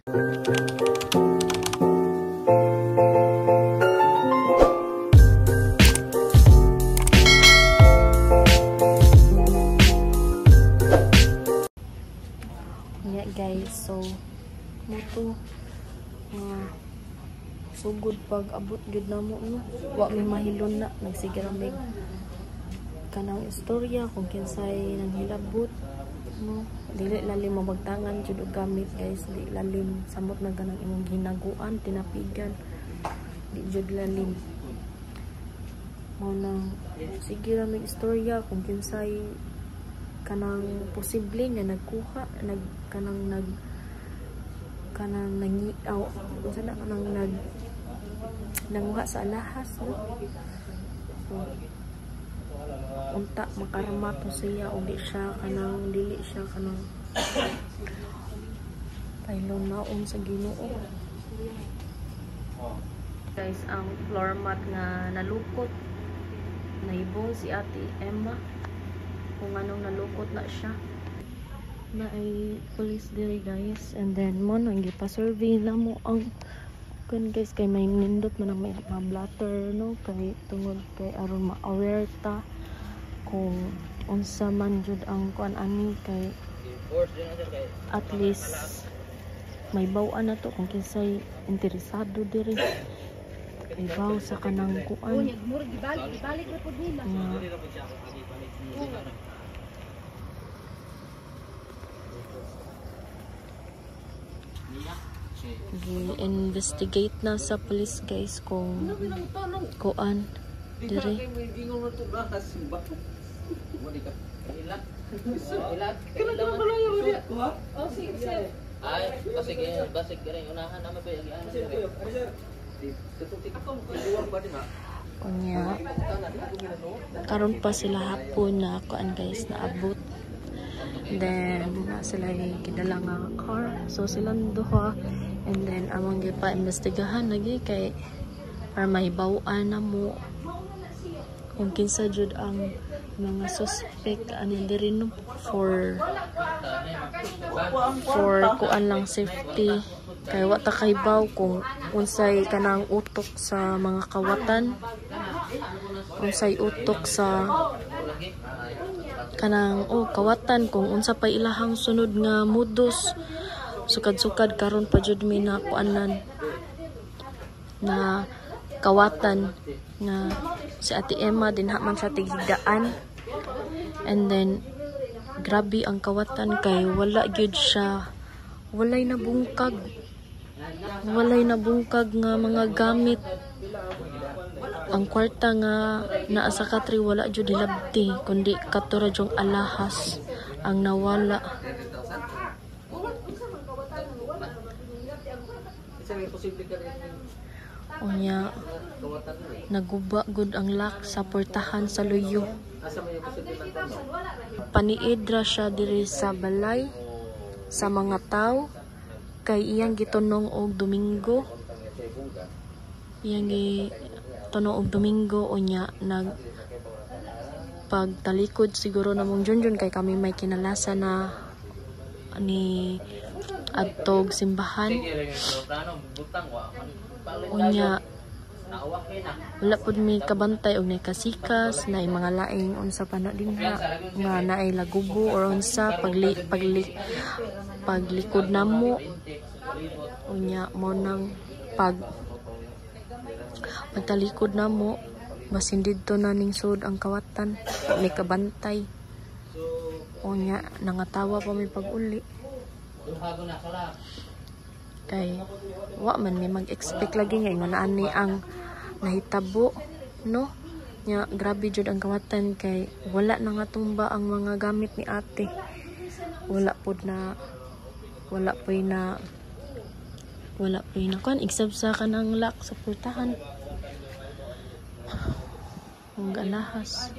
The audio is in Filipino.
Guys, so muto sugod pag abot gud namo no, wa may mahilon na nagsigiramig kanang istorya kung kinsay nang hilabot no, dili lalim mabagtangan jud og gamit guys, di lalim samot na ganang imong ginaguan tinapigan, di jud lalim mo nang sigiramig istorya kung kinsay kanang posible nga nagkuha kanang nangiaw unsa na kanang nanguha sa alahas no, so unta makarama to siya o dili siya kanang pailon naon sa Ginoo. Guys, ang floor mat nga nalukot naibong si Ate Emma kung anong nalukot na siya na ay police diri guys, and then mo nang gipa-survey na mo ang kun guys kay may nindot man ang may blatter no, kay tungod kay aron ma-aware ta kung unsa man jud ang kuan ani, kay at least may baw-an na to kung kinsay interesado diri kay baw sa kanang kuan gi-investigate na sa police guys kung kuan dire. Kunya karon pa sila hapon na kuan guys na abot, then sila gidala nga car, so silang duha, and then among gipa-investigahan lagi kay para mahibaw-an na mo kung kinsa jud ang mga suspect ani diri no, for kuan lang safety, kay wa ta kahibaw kung unsay kanang utok sa mga kawatan, unsay utok sa kanang kawatan, kung unsa pa ilahang sunod nga modus. Sukad-sukad karon pa jud mi na kuanan na kawatan nga si Ate Emma din man sa tigidaan, and then grabe ang kawatan kay wala gyud siya, walay nabungkag nga mga gamit. Ang kwarta nga naa sa katri wala jud hilabti kundi katura jung alahas ang nawala. Unya naguba gud ang lock sa portahan sa luyo. Paniidra siya diri sa balay sa mga tao kay iyang gitunong og Domingo. Iyang gitunong og Domingo, unya nag pagtalikod siguro namong Junjun kay kami may kinalasa na ni adtog simbahan. Unya wala pud mi kabantay og nay kasikas na mga laing unsa pa na din nga naay lagubo or unsa paglikod namo. Unya mo nang pagtalikod namo basin didto na ning sud ang kawatan may kabantay. Unya nangatawa pa may pag-uli kay wa man ni mag-expect lagi nga ingon ani ang nahitabo no, nya grabe jud ang kawatan kay wala na nga tumba ang mga gamit ni ate, wala pod na kan except sa kanang lock sa portahan ang alahas.